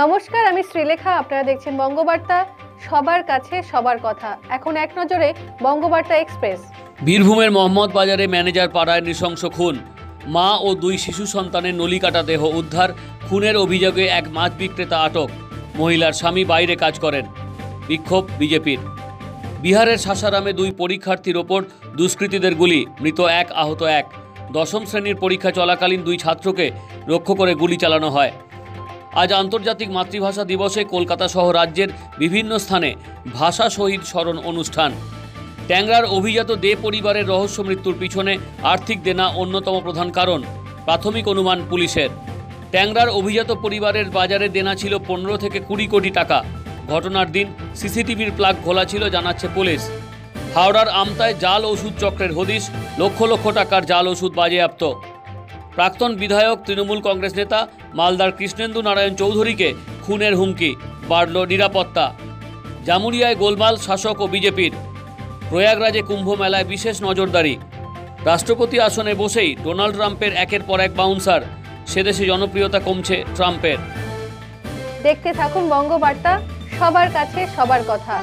নমস্কার, আমি শ্রীলেখা। আপনারা দেখছেন বঙ্গবার্তা, সবার কাছে সবার কথা। এখন এক নজরে বঙ্গবার্তা এক্সপ্রেস। বীরভূমের মোহাম্মদ বাজারে ম্যানেজার পাড়ায় নৃশংস খুন, মা ও দুই শিশু সন্তানের নলিকাটা দেহ উদ্ধার, খুনের অভিযোগে এক মাছ বিক্রেতা আটক, মহিলার স্বামী বাইরে কাজ করেন। বিক্ষোভ বিজেপির। বিহারের সাসারামে দুই পরীক্ষার্থীর ওপর দুষ্কৃতীদের গুলি, মৃত এক, আহত এক। দশম শ্রেণীর পরীক্ষা চলাকালীন দুই ছাত্রকে লক্ষ্য করে গুলি চালানো হয়। আজ আন্তর্জাতিক মাতৃভাষা দিবসে কলকাতা সহ রাজ্যের বিভিন্ন স্থানে ভাষা শহীদ স্মরণ অনুষ্ঠান। ট্যাংরার অভিজাত দে পরিবারের রহস্য মৃত্যুর পিছনে আর্থিক দেনা অন্যতম প্রধান কারণ, প্রাথমিক অনুমান পুলিশের। ট্যাংরার অভিজাত পরিবারের বাজারে দেনা ছিল 15 থেকে 20 কোটি টাকা। ঘটনার দিন সিসিটিভির প্লাগ খোলা ছিল, জানাচ্ছে পুলিশ। হাওড়ার আমতায় জাল ওষুধ চক্রের হদিশ, লক্ষ লক্ষ টাকার জাল ওষুধ বাজেয়াপ্ত। প্রাক্তন বিধায়ক তৃণমূল কংগ্রেস নেতা মালদার কৃষ্ণেন্দু নারায়ণ চৌধুরীকে খুনের হুমকি, বাড়ল নিরাপত্তা। জামুরিয়ায় গোলমাল শাসক ও বিজেপির। প্রয়াগরাজে কুম্ভ মেলায় বিশেষ নজরদারি। রাষ্ট্রপতি আসনে বসেই ডোনাল্ড ট্রাম্পের একের পর এক বাউন্সার, সেদেশে জনপ্রিয়তা কমছে ট্রাম্পের। দেখতে থাকুন বঙ্গবার্তা, সবার কাছে সবার কথা।